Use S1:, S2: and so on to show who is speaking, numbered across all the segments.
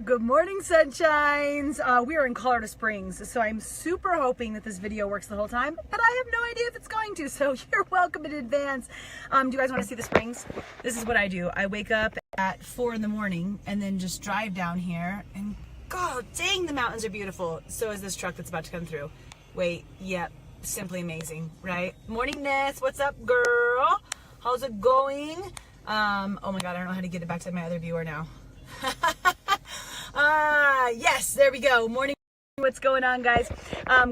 S1: Good morning, sunshines. We are in Colorado Springs, so I'm super hoping that this video works the whole time, but I have no idea if it's going to, so you're welcome in advance. Do you guys want to see the springs? This is what I do. I wake up at 4 in the morning and then just drive down here, and God dang, the mountains are beautiful. So is this truck that's about to come through. Wait, yep, simply amazing, right? Morning, Ness. What's up, girl? How's it going? Oh my God, I don't know how to get it back to my other viewer now. Yes, there we go. Morning. What's going on, guys?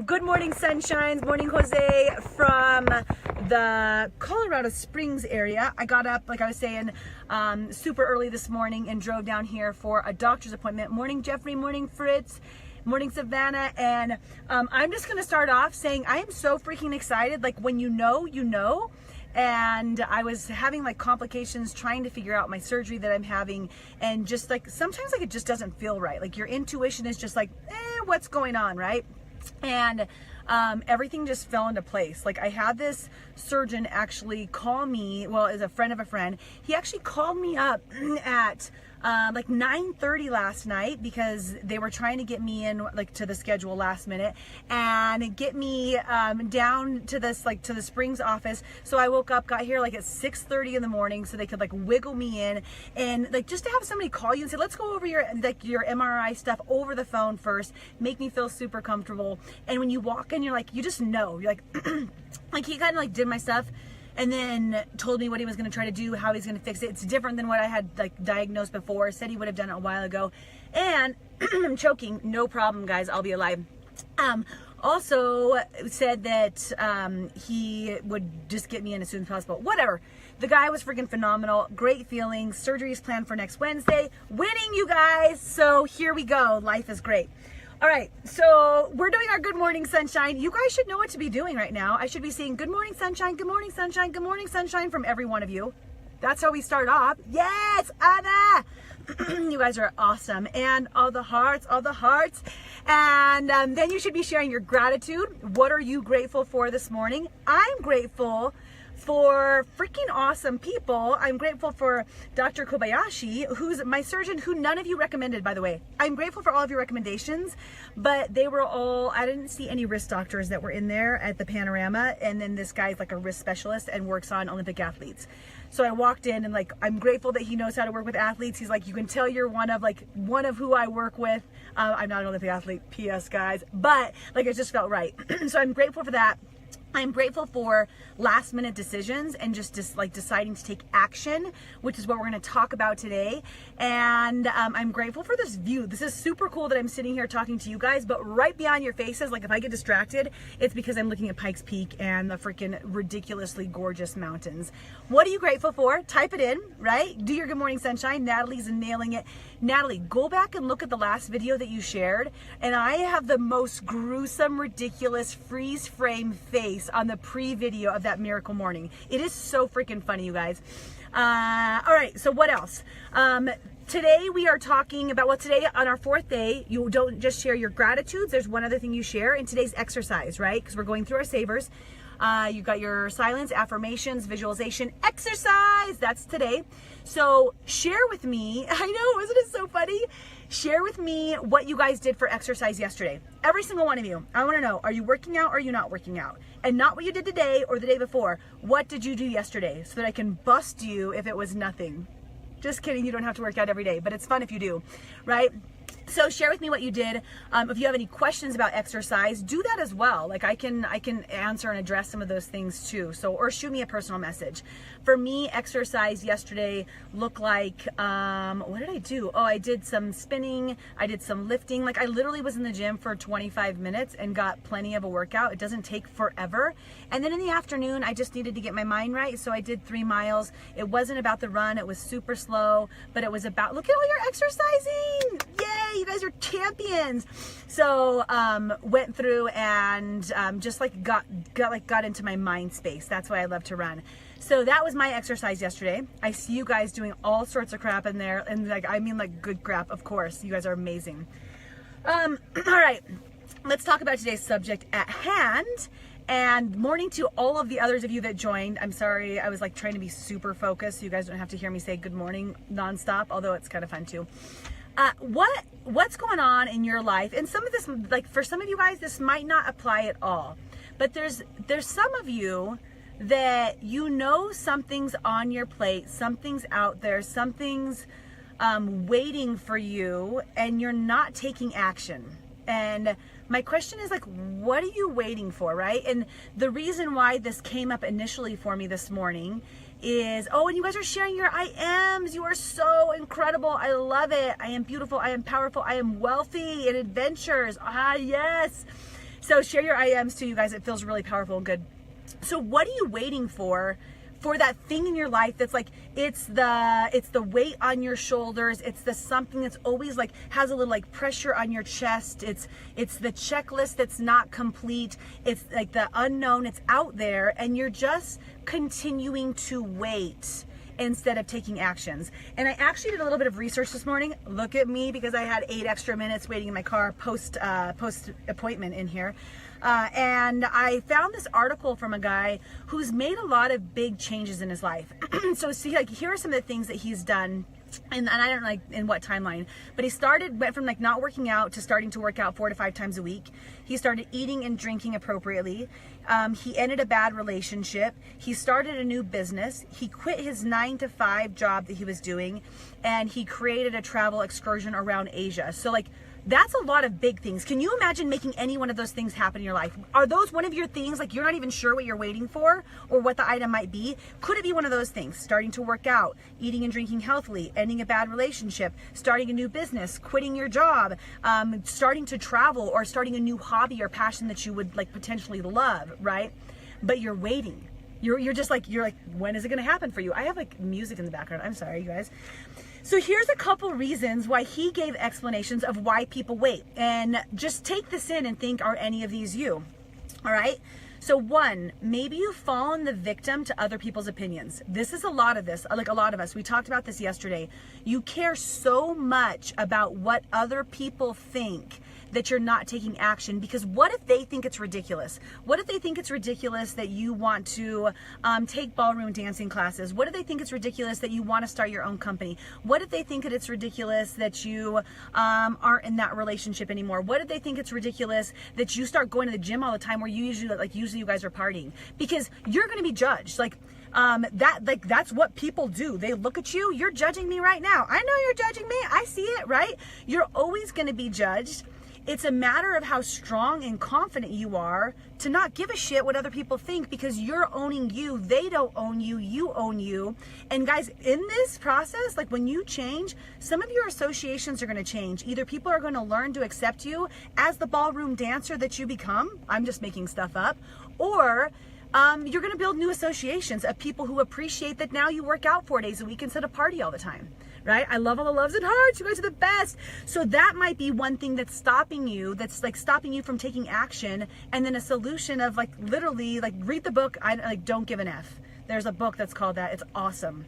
S1: Good morning, sunshines. Morning, Jose from the Colorado Springs area. I got up, like I was saying, super early this morning and drove down here for a doctor's appointment. Morning, Jeffrey. Morning, Fritz. Morning, Savannah. And I'm just going to start off saying I am so freaking excited. Like, when you know, you know. And I was having like complications trying to figure out my surgery that I'm having, and just like sometimes like it just doesn't feel right. Like your intuition is just like, what's going on, right? And everything just fell into place. Like I had this surgeon actually call me, well, as a friend of a friend. He actually called me up at like 9:30 last night because they were trying to get me in like to the schedule last minute and get me down to this, like to the Springs office. So I woke up, got here like at 6:30 in the morning so they could like wiggle me in, and like just to have somebody call you and say, let's go over your MRI stuff over the phone first, make me feel super comfortable. And when you walk in, you're like, you just know, you're like like he kind of like did my stuff and then told me what he was going to try to do, how he's going to fix it. It's different than what I had like diagnosed before. Said he would have done it a while ago. And I'm choking. No problem, guys. I'll be alive. Also said that he would just get me in as soon as possible. Whatever. The guy was freaking phenomenal. Great feelings. Surgery is planned for next Wednesday. Winning, you guys. So here we go. Life is great. All right, so we're doing our good morning sunshine. You guys should know what to be doing right now. I should be saying good morning sunshine, good morning sunshine, good morning sunshine from every one of you. That's how we start off. Yes, Anna. You guys are awesome. And all the hearts, all the hearts. And then you should be sharing your gratitude. What are you grateful for this morning? I'm grateful for freaking awesome people. I'm grateful for Dr. Kobayashi, who's my surgeon, who none of you recommended, by the way. I'm grateful for all of your recommendations, but they were all, I didn't see any wrist doctors that were in there at the Panorama. And then this guy's like a wrist specialist and works on Olympic athletes. So I walked in and like, I'm grateful that he knows how to work with athletes. He's like, you can tell you're one of who I work with. I'm not an Olympic athlete, PS guys, but like, it just felt right. So I'm grateful for that. I'm grateful for last minute decisions and just like deciding to take action, which is what we're going to talk about today. And I'm grateful for this view. This is super cool that I'm sitting here talking to you guys, but right beyond your faces, like if I get distracted, it's because I'm looking at Pikes Peak and the freaking ridiculously gorgeous mountains. What are you grateful for? Type it in, right? Do your good morning sunshine. Natalie's nailing it. Natalie, go back and look at the last video that you shared. And I have the most gruesome, ridiculous freeze frame face on the pre-video of that miracle morning. It is so freaking funny, you guys. All right, so what else? Today we are talking about, well, today on our fourth day, you don't just share your gratitudes. There's one other thing you share, and today's exercise, right? Because we're going through our savers. You got your silence, affirmations, visualization, exercise. That's today. So share with me. I know, isn't it so funny? Share with me what you guys did for exercise yesterday. Every single one of you. I want to know, are you working out or are you not working out? And not what you did today or the day before. What did you do yesterday so that I can bust you if it was nothing? Just kidding. You don't have to work out every day, but it's fun if you do, right? So share with me what you did. If you have any questions about exercise, do that as well. Like I can answer and address some of those things too. So, or shoot me a personal message. For me, exercise yesterday looked like, what did I do? Oh, I did some spinning. I did some lifting. Like I literally was in the gym for 25 minutes and got plenty of a workout. It doesn't take forever. And then in the afternoon, I just needed to get my mind right. So I did 3 miles. It wasn't about the run. It was super slow, but it was about, look at all your exercising. Yay, you guys are champions. So went through and just like got into my mind space. That's why I love to run. So that was my exercise yesterday. I see you guys doing all sorts of crap in there, and like I mean like good crap, of course. You guys are amazing. All right, let's talk about today's subject at hand. And morning to all of the others of you that joined. I'm sorry, I was like trying to be super focused so you guys don't have to hear me say good morning nonstop, although it's kind of fun too. What's going on in your life? And some of this, like for some of you guys, this might not apply at all. But there's some of you that you know something's on your plate, something's out there, something's waiting for you, and you're not taking action. And my question is like, what are you waiting for, right? And the reason why this came up initially for me this morning is, oh, and you guys are sharing your I ams. You are so incredible. I love it. I am beautiful. I am powerful. I am wealthy in adventures. Ah, yes. So share your I ams too, you guys. It feels really powerful and good. So what are you waiting for that thing in your life that's like, it's the weight on your shoulders, it's the something that's always like has a little like pressure on your chest, it's the checklist that's not complete, it's like the unknown, it's out there, and you're just continuing to wait instead of taking actions. And I actually did a little bit of research this morning. Look at me, because I had 8 extra minutes waiting in my car post appointment in here. And I found this article from a guy who's made a lot of big changes in his life. So see, like, here are some of the things that he's done. And I don't know, like, in what timeline, but he went from like not working out to starting to work out 4 to 5 times a week. He started eating and drinking appropriately. He ended a bad relationship. He started a new business. He quit his 9-to-5 job that he was doing, and he created a travel excursion around Asia. So like, that's a lot of big things. Can you imagine making any one of those things happen in your life? Are those one of your things? Like, you're not even sure what you're waiting for or what the item might be. Could it be one of those things? Starting to work out, eating and drinking healthily, ending a bad relationship, starting a new business, quitting your job, starting to travel, or starting a new hobby or passion that you would like potentially love, right? But you're waiting. You're just like, when is it going to happen for you? I have like music in the background. I'm sorry, you guys. So here's a couple reasons why he gave explanations of why people wait. And just take this in and think, are any of these you? All right. So 1, maybe you've fallen the victim to other people's opinions. This is a lot of this, like a lot of us. We talked about this yesterday. You care so much about what other people think that you're not taking action, because what if they think it's ridiculous? What if they think it's ridiculous that you want to take ballroom dancing classes? What if they think it's ridiculous that you want to start your own company? What if they think that it's ridiculous that you aren't in that relationship anymore? What if they think it's ridiculous that you start going to the gym all the time, where you usually you guys are partying? Because you're going to be judged. That's what people do. They look at you. You're judging me right now. I know you're judging me. I see it, right? You're always going to be judged. It's a matter of how strong and confident you are to not give a shit what other people think, because you're owning you. They don't own you. You own you. And guys, in this process, like when you change, some of your associations are going to change. Either people are going to learn to accept you as the ballroom dancer that you become. I'm just making stuff up. Or you're going to build new associations of people who appreciate that now you work out 4 days a week instead of party all the time. Right? I love all the loves and hearts. You guys are the best. So that might be one thing that's stopping you, that's like stopping you from taking action. And then a solution of like, literally, like, read the book. Don't give an F. There's a book that's called that. It's awesome.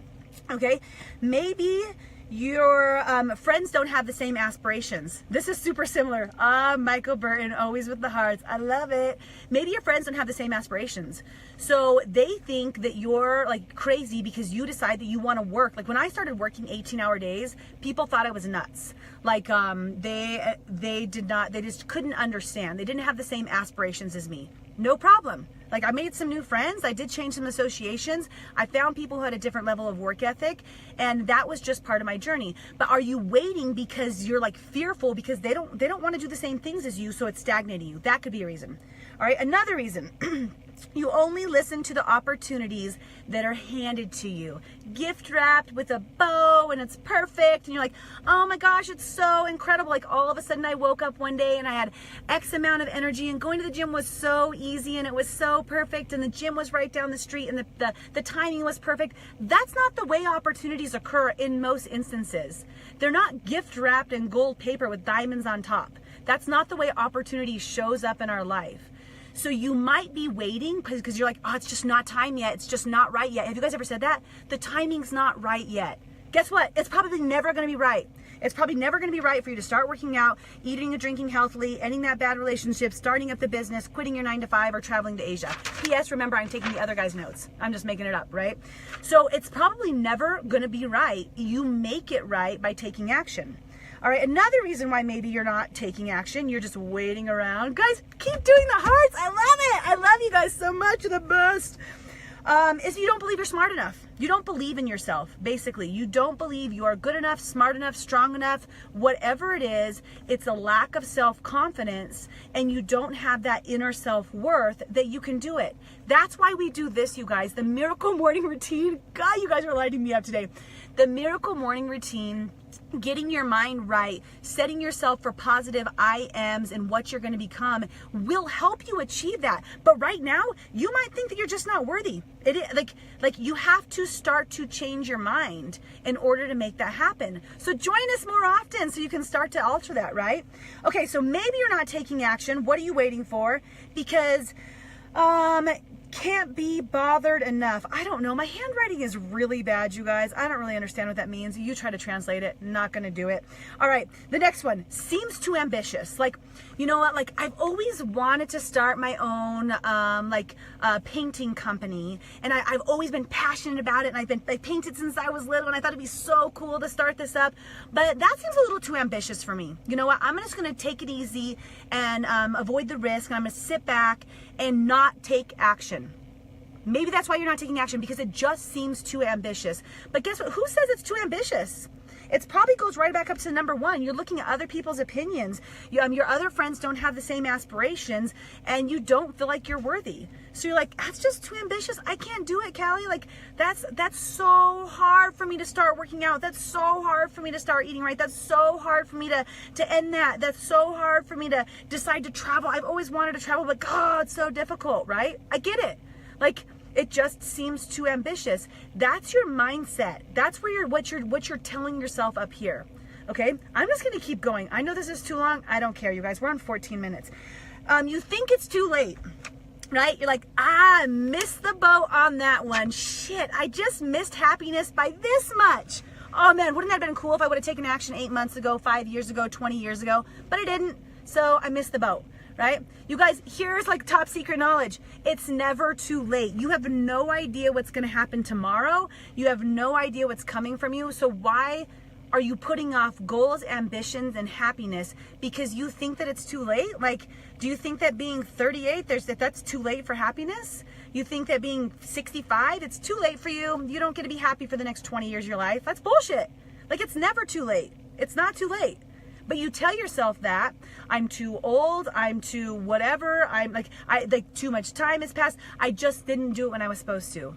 S1: Okay. Maybe your friends don't have the same aspirations. This is super similar. Michael Burton, always with the hearts. I love it. Maybe your friends don't have the same aspirations. So they think that you're like crazy because you decide that you want to work. Like when I started working 18-hour days, people thought I was nuts. Like they just couldn't understand. They didn't have the same aspirations as me. No problem. Like, I made some new friends. I did change some associations. I found people who had a different level of work ethic, and that was just part of my journey. But are you waiting because you're like fearful because they don't want to do the same things as you, so it's stagnating you? That could be a reason. All right, another reason. You only listen to the opportunities that are handed to you, gift wrapped with a bow, and it's perfect. And you're like, oh my gosh, it's so incredible. Like all of a sudden I woke up one day and I had X amount of energy, and going to the gym was so easy, and it was so perfect, and the gym was right down the street, and the timing was perfect. That's not the way opportunities occur in most instances. They're not gift wrapped in gold paper with diamonds on top. That's not the way opportunity shows up in our life. So you might be waiting because you're like, oh, it's just not time yet. It's just not right yet. Have you guys ever said that? The timing's not right yet. guess what? It's probably never going to be right. It's probably never going to be right for you to start working out, eating and drinking healthily, ending that bad relationship, starting up the business, quitting your 9-to-5, or traveling to Asia. P.S. Remember, I'm taking the other guy's notes. I'm just making it up, right? So it's probably never going to be right. You make it right by taking action. All right, another reason why maybe you're not taking action, you're just waiting around. Guys, keep doing the hearts. I love it. I love you guys so much. You're the best. Is you don't believe you're smart enough. You don't believe in yourself, basically. You don't believe you are good enough, smart enough, strong enough, whatever it is. It's a lack of self-confidence, and you don't have that inner self-worth that you can do it. That's why we do this, you guys. The miracle morning routine. God, you guys are lighting me up today. The miracle morning routine, getting your mind right, setting yourself for positive I ams and what you're going to become will help you achieve that. But right now, you might think that you're just not worthy. It is like you have to start to change your mind in order to make that happen. So join us more often so you can start to alter that, right? Okay, so maybe you're not taking action. What are you waiting for? Because can't be bothered enough. I don't know. My handwriting is really bad, you guys. I don't really understand what that means. You try to translate it. Not going to do it. All right. The next one seems too ambitious. Like, you know what? Like, I've always wanted to start my own, painting company. And I've always been passionate about it. And I painted since I was little. And I thought it'd be so cool to start this up. But that seems a little too ambitious for me. You know what? I'm just going to take it easy and avoid the risk. And I'm going to sit back and not take action. Maybe that's why you're not taking action, because it just seems too ambitious. But guess what? Who says it's too ambitious? It probably goes right back up to number one. You're looking at other people's opinions. Your other friends don't have the same aspirations, and you don't feel like you're worthy. So you're like, that's just too ambitious. I can't do it, Callie. Like, that's so hard for me to start working out. That's so hard for me to start eating right. That's so hard for me to end that. That's so hard for me to decide to travel. I've always wanted to travel, but God, it's so difficult, right? I get it. Like, it just seems too ambitious. That's your mindset. That's where what you're telling yourself up here. Okay? I'm just gonna keep going. I know this is too long. I don't care, you guys. We're on 14 minutes. You think it's too late, right? You're like, I missed the boat on that one. Shit, I just missed happiness by this much. Oh man, wouldn't that have been cool if I would have taken action 8 months ago, 5 years ago, 20 years ago? But I didn't, so I missed the boat. Right? You guys, here's like top secret knowledge. It's never too late. You have no idea what's going to happen tomorrow. You have no idea what's coming from you. So why are you putting off goals, ambitions, and happiness because you think that it's too late? Like, do you think that being 38, that's too late for happiness? You think that being 65, it's too late for you? You don't get to be happy for the next 20 years of your life? That's bullshit. Like, it's never too late. It's not too late. But you tell yourself that I'm too old, I'm too whatever, too much time has passed. I just didn't do it when I was supposed to.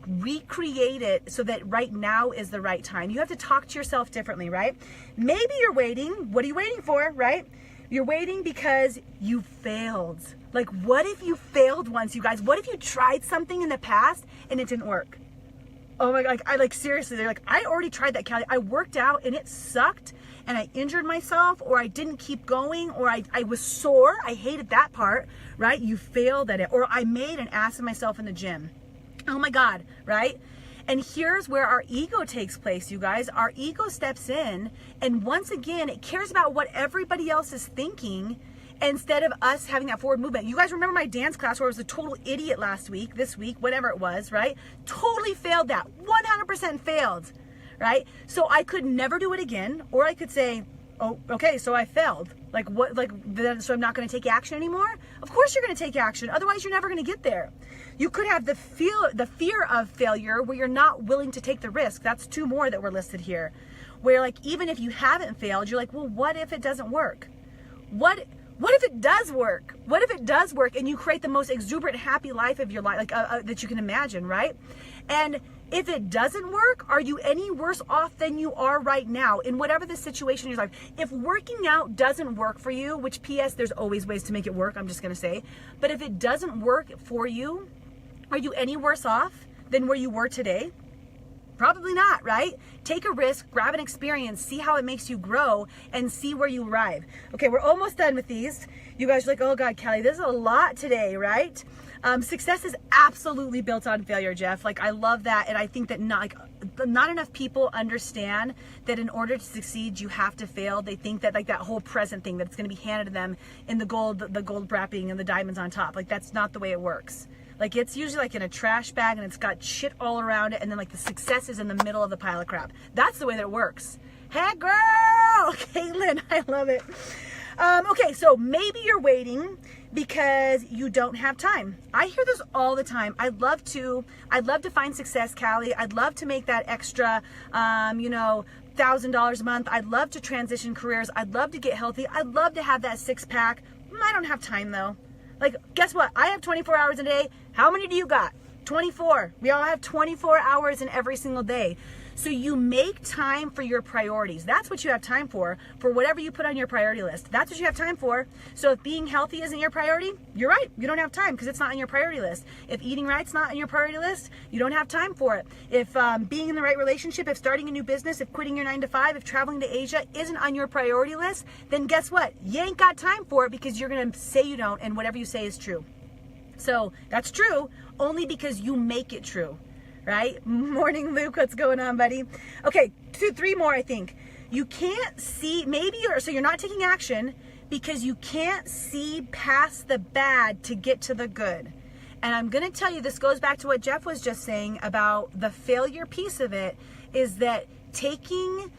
S1: Recreate it so that right now is the right time. You have to talk to yourself differently, right? Maybe you're waiting. What are you waiting for, right? You're waiting because you failed. Like, what if you failed once, you guys? What if you tried something in the past and it didn't work? Oh my God, seriously, they're like, I already tried that, Callie. I worked out and it sucked. And I injured myself, or I didn't keep going, or I was sore. I hated that part, right? You failed at it. Or I made an ass of myself in the gym. Oh my God, right? And here's where our ego takes place, you guys. Our ego steps in, and once again, it cares about what everybody else is thinking instead of us having that forward movement. You guys remember my dance class where I was a total idiot last week, this week, whatever it was, right? Totally failed that. 100% failed. Right? So I could never do it again, or I could say, oh, okay, so I failed. So I'm not going to take action anymore? Of course you're going to take action. Otherwise, you're never going to get there. You could have the fear of failure where you're not willing to take the risk. That's two more that were listed here. Where even if you haven't failed, you're like, well, what if it doesn't work? What if it does work? What if it does work and you create the most exuberant, happy life of your life, that you can imagine, right? And if it doesn't work, are you any worse off than you are right now in whatever the situation in your life? If working out doesn't work for you, which P.S. there's always ways to make it work, I'm just going to say, but if it doesn't work for you, are you any worse off than where you were today? Probably not, right? Take a risk, grab an experience, see how it makes you grow, and see where you arrive. Okay, we're almost done with these. You guys are like, oh God, Callie, this is a lot today, right? Success is absolutely built on failure, Jeff. I love that, and I think that not enough people understand that in order to succeed, you have to fail. They think that like that whole present thing, that it's going to be handed to them in the gold wrapping and the diamonds on top. Like that's not the way it works. Like it's usually like in a trash bag and it's got shit all around it. And then like the success is in the middle of the pile of crap. That's the way that it works. Hey girl, Caitlin, I love it. Okay, so maybe you're waiting because you don't have time. I hear this all the time. I'd love to find success, Callie. I'd love to make that extra, $1,000 a month. I'd love to transition careers. I'd love to get healthy. I'd love to have that six pack. I don't have time though. Like, guess what? I have 24 hours a day. How many do you got? 24. We all have 24 hours in every single day. So you make time for your priorities. That's what you have time for whatever you put on your priority list. That's what you have time for. So if being healthy isn't your priority, you're right. You don't have time because it's not on your priority list. If eating right's not on your priority list, you don't have time for it. If being in the right relationship, if starting a new business, if quitting your 9 to 5, if traveling to Asia isn't on your priority list, then guess what? You ain't got time for it because you're going to say you don't, and whatever you say is true. So that's true only because you make it true. Right? Morning, Luke. What's going on, buddy? Okay, 3 more, I think. You can't see, so you're not taking action because you can't see past the bad to get to the good. And I'm going to tell you, this goes back to what Jeff was just saying about the failure piece of it, is that taking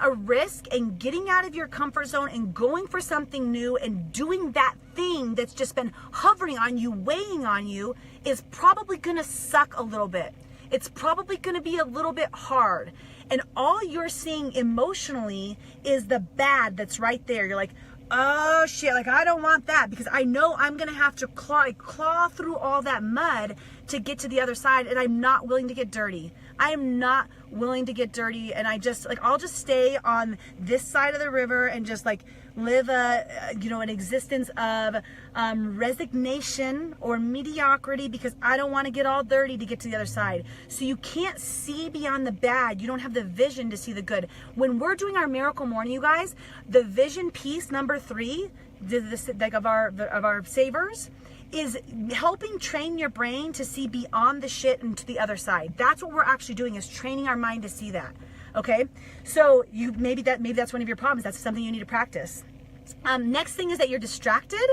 S1: a risk and getting out of your comfort zone and going for something new and doing that thing that's just been hovering on you, weighing on you, is probably going to suck a little bit. It's probably going to be a little bit hard. And all you're seeing emotionally is the bad that's right there. You're like, oh shit, like I don't want that because I know I'm going to have to claw through all that mud to get to the other side, and I'm not willing to get dirty. I am not willing to get dirty, and I'll just stay on this side of the river and just like live an existence of resignation or mediocrity because I don't want to get all dirty to get to the other side. So you can't see beyond the bad. You don't have the vision to see the good. When we're doing our miracle morning, you guys, the vision piece number 3, of our savers, is helping train your brain to see beyond the shit and to the other side. That's what we're actually doing, is training our mind to see that. Okay, so maybe that's one of your problems. That's something you need to practice. Next thing is that you're distracted.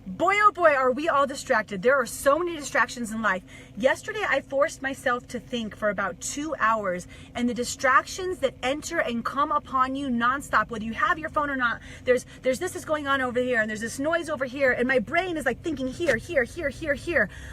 S1: Boy, oh boy, are we all distracted. There are so many distractions in life. Yesterday, I forced myself to think for about 2 hours, and the distractions that enter and come upon you nonstop, whether you have your phone or not, there's this is going on over here, and there's this noise over here, and my brain is like thinking here.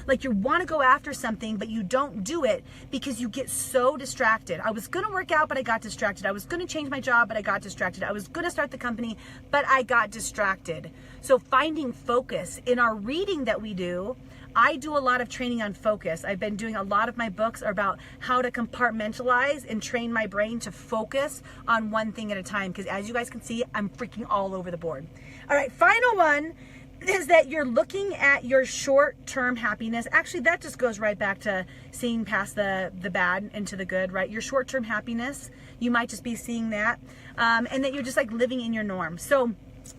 S1: Like you want to go after something, but you don't do it because you get so distracted. I was going to work out, but I got distracted. I was going to change my job, but I got distracted. I was going to start the company, but I got distracted. So finding focus. In our reading that we do, I do a lot of training on focus. I've been doing a lot of my books are about how to compartmentalize and train my brain to focus on one thing at a time. Because as you guys can see, I'm freaking all over the board. All right, final one is that you're looking at your short-term happiness. Actually, that just goes right back to seeing past the bad into the good, right? Your short-term happiness, you might just be seeing that, and that you're just like living in your norm. So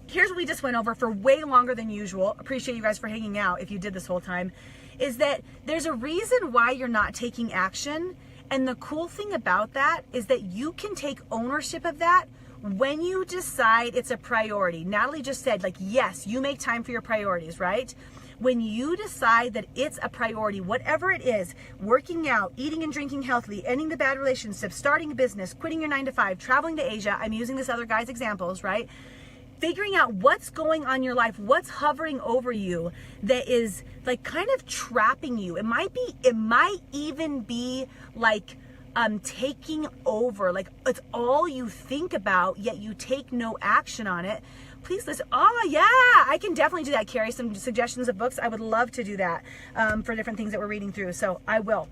S1: here's what we just went over for way longer than usual. Appreciate you guys for hanging out if you did this whole time. Is that there's a reason why you're not taking action. And the cool thing about that is that you can take ownership of that when you decide it's a priority. Natalie just said, like, yes, you make time for your priorities, right? When you decide that it's a priority, whatever it is, working out, eating and drinking healthily, ending the bad relationships, starting a business, quitting your 9 to 5, traveling to Asia, I'm using this other guy's examples, right? Figuring out what's going on in your life, what's hovering over you that is like kind of trapping you. It might even be like taking over, like it's all you think about, yet you take no action on it. Please listen. Oh yeah, I can definitely do that, Carrie. Some suggestions of books. I would love to do that for different things that we're reading through. So I will.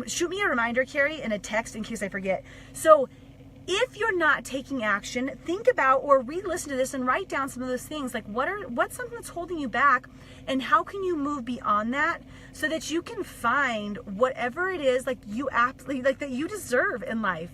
S1: Shoot me a reminder, Carrie, in a text in case I forget. So if you're not taking action, think about or re-listen to this and write down some of those things. Like what's something that's holding you back, and how can you move beyond that so that you can find whatever it is like that you deserve in life.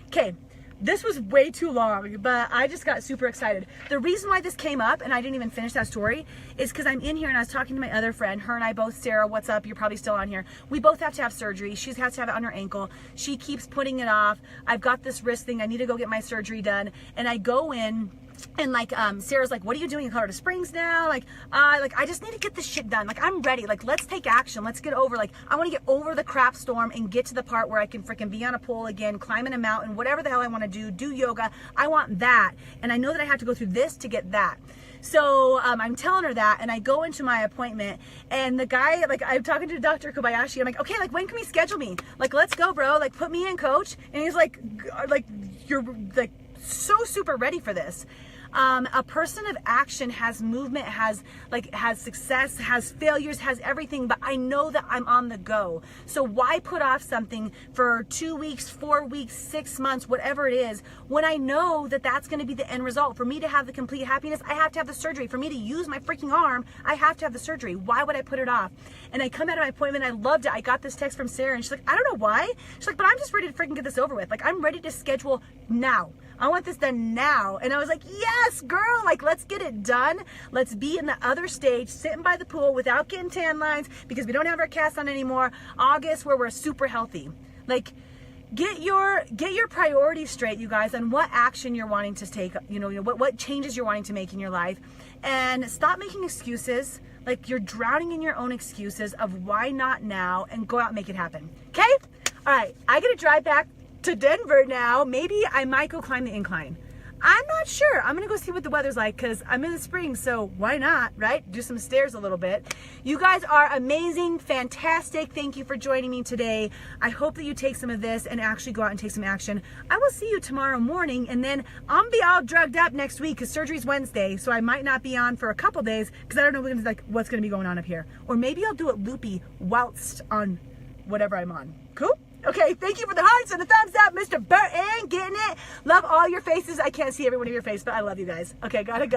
S1: Okay, this was way too long, but I just got super excited. The reason why this came up, and I didn't even finish that story, is because I'm in here and I was talking to my other friend. Her and I both, Sarah, what's up? You're probably still on here. We both have to have surgery. She has to have it on her ankle. She keeps putting it off. I've got this wrist thing. I need to go get my surgery done. And I go in, and like Sarah's like, what are you doing in Colorado Springs now? Like I just need to get this shit done. Like, I'm ready. Like, let's take action. Let's get over, like, I want to get over the crap storm and get to the part where I can freaking be on a pole again, climbing a mountain, whatever the hell I want to do yoga. I want that. And I know that I have to go through this to get that. So I'm telling her that, and I go into my appointment, and the guy, like, I'm talking to Dr. Kobayashi. I'm like, okay, like, when can we schedule me? Like, let's go, bro. Like, put me in, coach. And he's like, you're like so super ready for this. A person of action has movement, has success, has failures, has everything, but I know that I'm on the go. So why put off something for 2 weeks, 4 weeks, 6 months, whatever it is, when I know that that's going to be the end result? For me to have the complete happiness, I have to have the surgery. For me to use my freaking arm, I have to have the surgery. Why would I put it off? And I come out of my appointment, I loved it. I got this text from Sarah, and she's like, I don't know why. She's like, but I'm just ready to freaking get this over with. Like, I'm ready to schedule now. I want this done now. And I was like, yes, girl, like, let's get it done. Let's be in the other stage, sitting by the pool without getting tan lines, because we don't have our cast on anymore. August, where we're super healthy. Like, get your priorities straight, you guys, on what action you're wanting to take, what changes you're wanting to make in your life, and stop making excuses. Like, you're drowning in your own excuses of why not now, and go out and make it happen. Okay? All right, I gotta drive back to Denver now. Maybe I might go climb the incline. I'm not sure. I'm gonna go see what the weather's like, because I'm in the spring, so why not, right? Do some stairs a little bit. You guys are amazing, fantastic. Thank you for joining me today. I hope that you take some of this and actually go out and take some action. I will see you tomorrow morning, and then I'm be all drugged up next week because surgery's Wednesday, so I might not be on for a couple days because I don't know what's gonna be going on up here. Or maybe I'll do it loopy whilst on whatever I'm on. Cool? Okay, thank you for the hearts and the thumbs up, Mr. Burton, getting it. Love all your faces. I can't see every one of your faces, but I love you guys. Okay, gotta go.